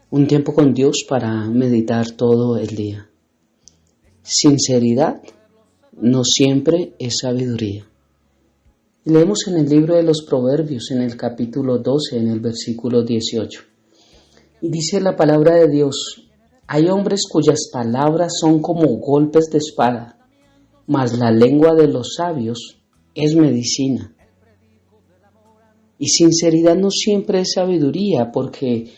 Un tiempo con Dios para meditar todo el día. Sinceridad no siempre es sabiduría. Leemos en el libro de los Proverbios, en el capítulo 12, en el versículo 18. Y dice la palabra de Dios: hay hombres cuyas palabras son como golpes de espada, mas la lengua de los sabios es medicina. Y sinceridad no siempre es sabiduría, porque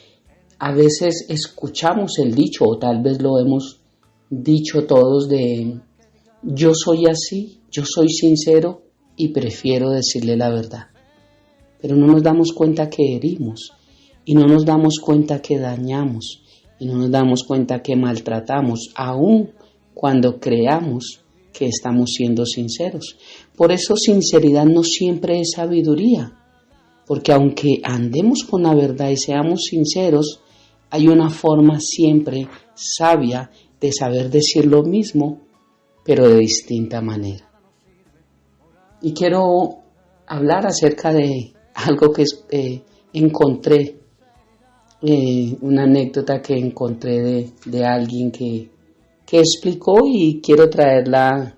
a veces escuchamos el dicho, o tal vez lo hemos dicho todos, de yo soy así, yo soy sincero y prefiero decirle la verdad. Pero no nos damos cuenta que herimos, y no nos damos cuenta que dañamos, y no nos damos cuenta que maltratamos, aun cuando creamos que estamos siendo sinceros. Por eso sinceridad no siempre es sabiduría, porque aunque andemos con la verdad y seamos sinceros, hay una forma siempre sabia de saber decir lo mismo, pero de distinta manera. Y quiero hablar acerca de algo que encontré, una anécdota que encontré de alguien que explicó, y quiero traerla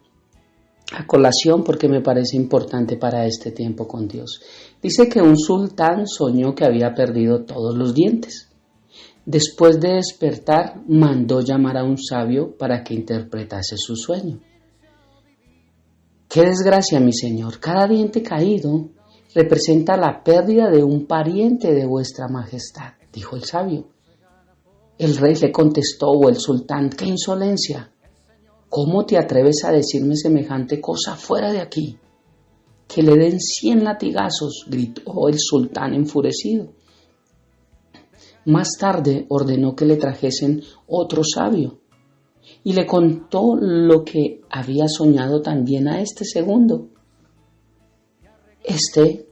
a colación porque me parece importante para este tiempo con Dios. Dice que un sultán soñó que había perdido todos los dientes. Después de despertar, mandó llamar a un sabio para que interpretase su sueño. ¡Qué desgracia, mi señor! Cada diente caído representa la pérdida de un pariente de vuestra majestad, dijo el sabio. El rey le contestó, o el sultán: ¡qué insolencia! ¿Cómo te atreves a decirme semejante cosa? Fuera de aquí. Que le den 100 latigazos, gritó el sultán enfurecido. Más tarde ordenó que le trajesen otro sabio y le contó lo que había soñado también a este segundo.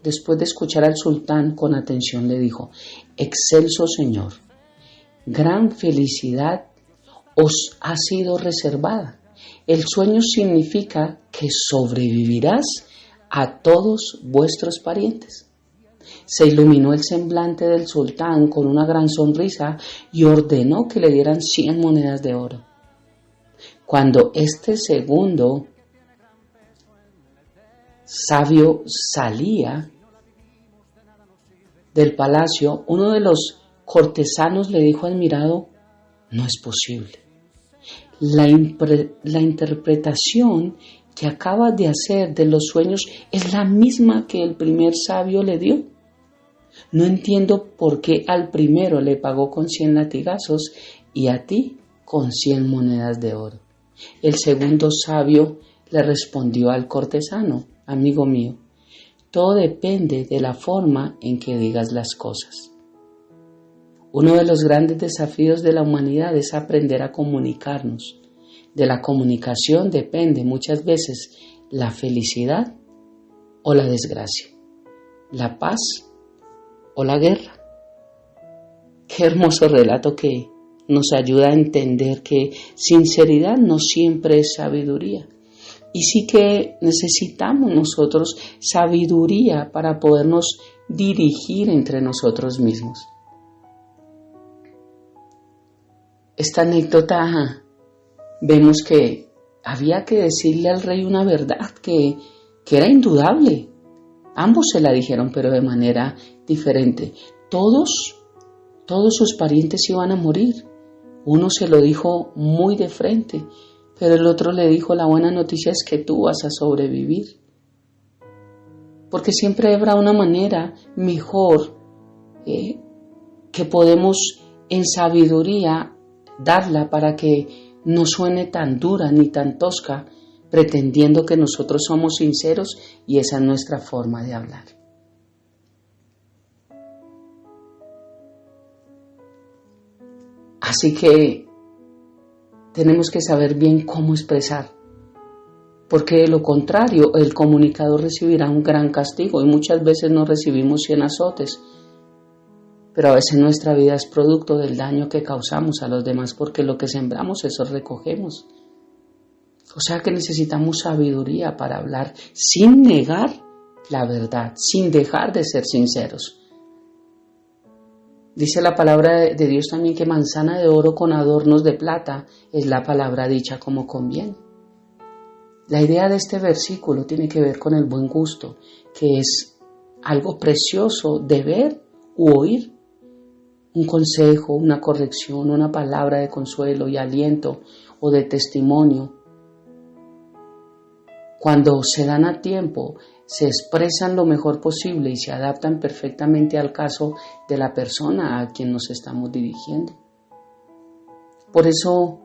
Después de escuchar al sultán con atención, le dijo: excelso señor, gran felicidad os ha sido reservada. El sueño significa que sobrevivirás a todos vuestros parientes. Se iluminó el semblante del sultán con una gran sonrisa y ordenó que le dieran 100 monedas de oro. Cuando este segundo sabio salía del palacio, uno de los cortesanos le dijo admirado: no es posible. La interpretación que acabas de hacer de los sueños es la misma que el primer sabio le dio. No entiendo por qué al primero le pagó con 100 latigazos y a ti con 100 monedas de oro. El segundo sabio le respondió al cortesano: amigo mío, todo depende de la forma en que digas las cosas. Uno de los grandes desafíos de la humanidad es aprender a comunicarnos. De la comunicación depende muchas veces la felicidad o la desgracia, la paz o la guerra. Qué hermoso relato que nos ayuda a entender que sinceridad no siempre es sabiduría. Y sí que necesitamos nosotros sabiduría para podernos dirigir entre nosotros mismos. Esta anécdota vemos que había que decirle al rey una verdad que era indudable. Ambos se la dijeron, pero de manera diferente. Todos sus parientes iban a morir. Uno se lo dijo muy de frente, pero el otro le dijo: la buena noticia es que tú vas a sobrevivir. Porque siempre habrá una manera mejor que podemos en sabiduría darla para que no suene tan dura ni tan tosca, pretendiendo que nosotros somos sinceros y esa es nuestra forma de hablar. Así que tenemos que saber bien cómo expresar, porque de lo contrario el comunicador recibirá un gran castigo, y muchas veces no recibimos 100 azotes, pero a veces nuestra vida es producto del daño que causamos a los demás, porque lo que sembramos, eso recogemos. O sea que necesitamos sabiduría para hablar sin negar la verdad, sin dejar de ser sinceros. Dice la palabra de Dios también que manzana de oro con adornos de plata es la palabra dicha como conviene. La idea de este versículo tiene que ver con el buen gusto, que es algo precioso de ver u oír. Un consejo, una corrección, una palabra de consuelo y aliento o de testimonio. Cuando se dan a tiempo, se expresan lo mejor posible y se adaptan perfectamente al caso de la persona a quien nos estamos dirigiendo. Por eso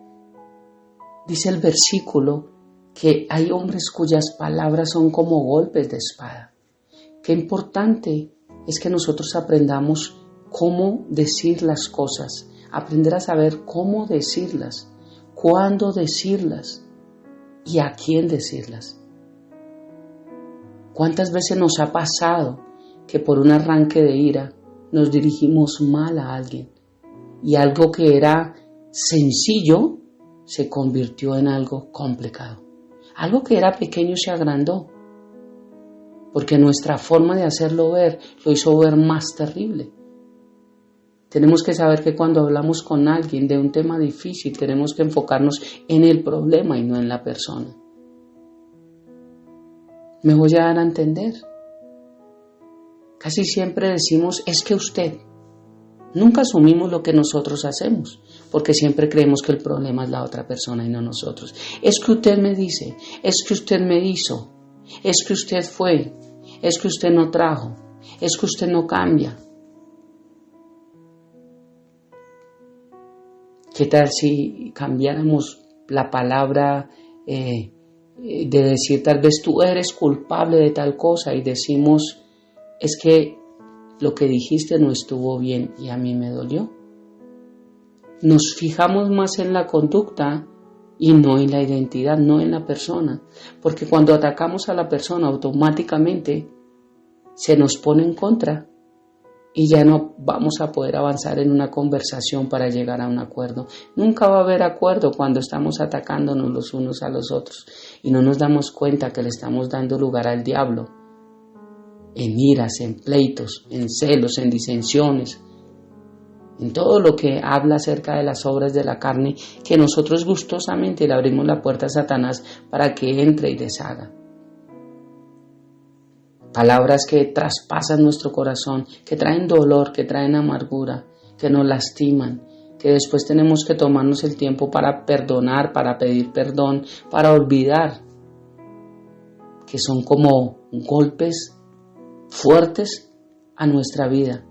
dice el versículo que hay hombres cuyas palabras son como golpes de espada. Qué importante es que nosotros aprendamos cómo decir las cosas, aprender a saber cómo decirlas, cuándo decirlas y a quién decirlas. ¿Cuántas veces nos ha pasado que por un arranque de ira nos dirigimos mal a alguien y algo que era sencillo se convirtió en algo complicado? Algo que era pequeño se agrandó porque nuestra forma de hacerlo ver lo hizo ver más terrible. Tenemos que saber que cuando hablamos con alguien de un tema difícil tenemos que enfocarnos en el problema y no en la persona. Me voy a dar a entender. Casi siempre decimos, es que usted. Nunca asumimos lo que nosotros hacemos, porque siempre creemos que el problema es la otra persona y no nosotros. Es que usted me dice, es que usted me hizo, es que usted fue, es que usted no trajo, es que usted no cambia. ¿Qué tal si cambiáramos la palabra de decir tal vez tú eres culpable de tal cosa y decimos es que lo que dijiste no estuvo bien y a mí me dolió? Nos fijamos más en la conducta y no en la identidad, no en la persona, porque cuando atacamos a la persona automáticamente se nos pone en contra y ya no vamos a poder avanzar en una conversación para llegar a un acuerdo. Nunca va a haber acuerdo cuando estamos atacándonos los unos a los otros y no nos damos cuenta que le estamos dando lugar al diablo en iras, en pleitos, en celos, en disensiones, en todo lo que habla acerca de las obras de la carne, que nosotros gustosamente le abrimos la puerta a Satanás para que entre y deshaga. Palabras que traspasan nuestro corazón, que traen dolor, que traen amargura, que nos lastiman, que después tenemos que tomarnos el tiempo para perdonar, para pedir perdón, para olvidar, que son como golpes fuertes a nuestra vida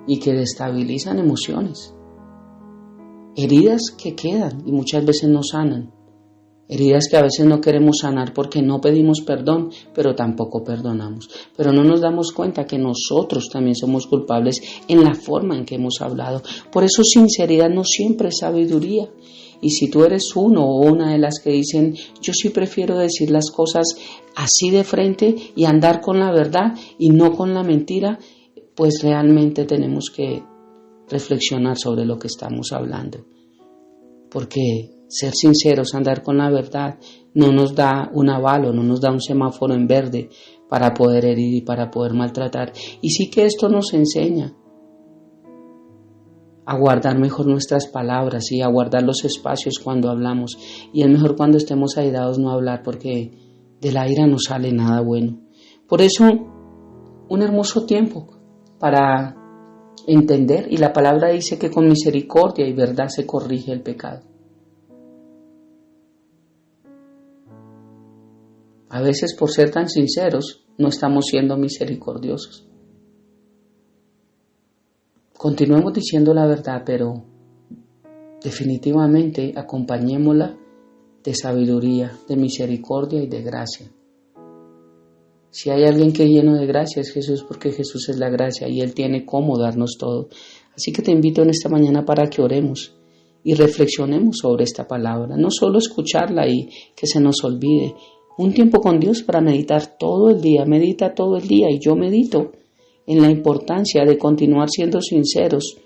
y que destabilizan emociones. Heridas que quedan y muchas veces no sanan. Heridas que a veces no queremos sanar porque no pedimos perdón, pero tampoco perdonamos. Pero no nos damos cuenta que nosotros también somos culpables en la forma en que hemos hablado. Por eso sinceridad no siempre es sabiduría. Y si tú eres uno o una de las que dicen, yo sí prefiero decir las cosas así de frente y andar con la verdad y no con la mentira, pues realmente tenemos que reflexionar sobre lo que estamos hablando. Porque ser sinceros, andar con la verdad, no nos da un avalo, no nos da un semáforo en verde para poder herir y para poder maltratar. Y sí que esto nos enseña a guardar mejor nuestras palabras y a guardar los espacios cuando hablamos. Y es mejor cuando estemos airados no hablar, porque de la ira no sale nada bueno. Por eso, un hermoso tiempo para entender, y la palabra dice que con misericordia y verdad se corrige el pecado. A veces, por ser tan sinceros, no estamos siendo misericordiosos. Continuemos diciendo la verdad, pero definitivamente acompañémosla de sabiduría, de misericordia y de gracia. Si hay alguien que es lleno de gracia es Jesús, porque Jesús es la gracia y Él tiene cómo darnos todo. Así que te invito en esta mañana para que oremos y reflexionemos sobre esta palabra. No solo escucharla y que se nos olvide. Un tiempo con Dios para meditar todo el día. Medita todo el día y yo medito en la importancia de continuar siendo sinceros,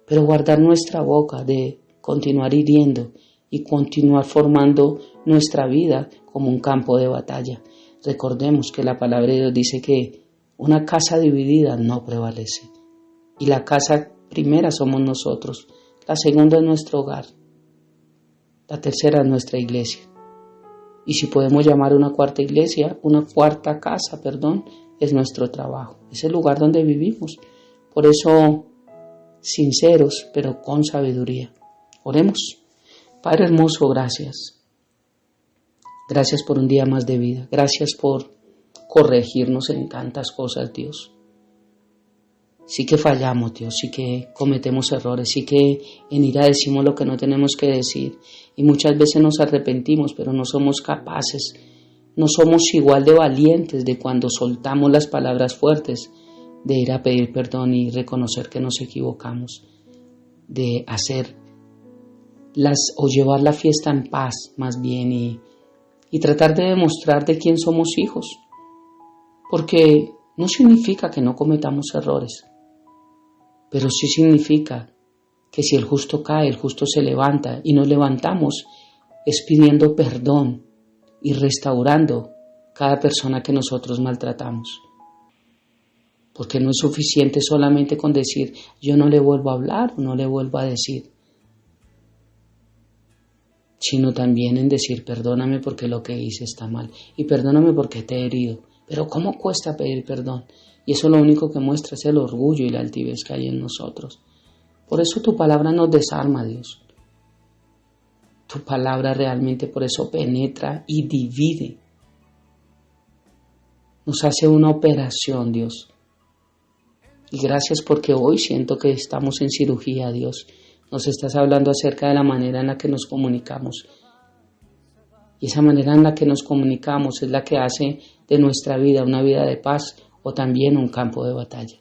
pero guardar nuestra boca, de continuar hiriendo y continuar formando nuestra vida como un campo de batalla. Recordemos que la palabra de Dios dice que una casa dividida no prevalece. Y la casa primera somos nosotros, la segunda es nuestro hogar, la tercera es nuestra iglesia. Y si podemos llamar una cuarta iglesia, una cuarta casa, es nuestro trabajo, es el lugar donde vivimos. Por eso, sinceros, pero con sabiduría. Oremos. Padre hermoso, gracias. Gracias por un día más de vida. Gracias por corregirnos en tantas cosas, Dios. Sí que fallamos, Dios, sí que cometemos errores, sí que en ira decimos lo que no tenemos que decir. Y muchas veces nos arrepentimos, pero no somos capaces, no somos igual de valientes de cuando soltamos las palabras fuertes, de ir a pedir perdón y reconocer que nos equivocamos, de hacer o llevar la fiesta en paz más bien y tratar de demostrar de quién somos hijos, porque no significa que no cometamos errores, pero sí significa que si el justo cae, el justo se levanta y nos levantamos es pidiendo perdón y restaurando cada persona que nosotros maltratamos. Porque no es suficiente solamente con decir yo no le vuelvo a hablar o no le vuelvo a decir, sino también en decir perdóname porque lo que hice está mal y perdóname porque te he herido. Pero ¿cómo cuesta pedir perdón? Y eso lo único que muestra es el orgullo y la altivez que hay en nosotros. Por eso tu palabra nos desarma, Dios. Tu palabra realmente por eso penetra y divide. Nos hace una operación, Dios. Y gracias porque hoy siento que estamos en cirugía, Dios. Nos estás hablando acerca de la manera en la que nos comunicamos. Y esa manera en la que nos comunicamos es la que hace de nuestra vida una vida de paz o también un campo de batalla.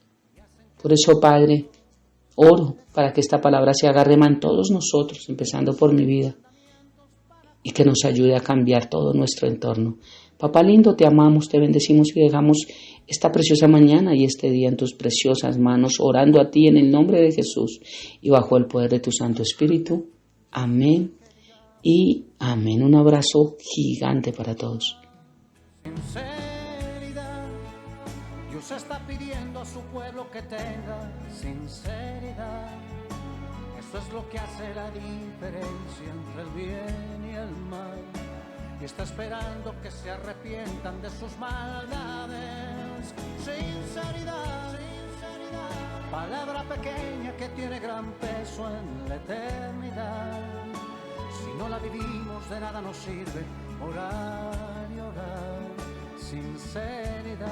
Por eso, Padre, oro para que esta palabra se haga rema en todos nosotros, empezando por mi vida, y que nos ayude a cambiar todo nuestro entorno. Papá lindo, te amamos, te bendecimos y dejamos esta preciosa mañana y este día en tus preciosas manos, orando a ti en el nombre de Jesús y bajo el poder de tu Santo Espíritu. Amén y amén. Un abrazo gigante para todos. Sinceridad, Dios está pidiendo a su pueblo que tenga sinceridad. Eso es lo que hace la diferencia entre el bien y el mal. Y está esperando que se arrepientan de sus maldades. Sinceridad, sinceridad, palabra pequeña que tiene gran peso en la eternidad. Si no la vivimos de nada nos sirve orar y orar. Sinceridad,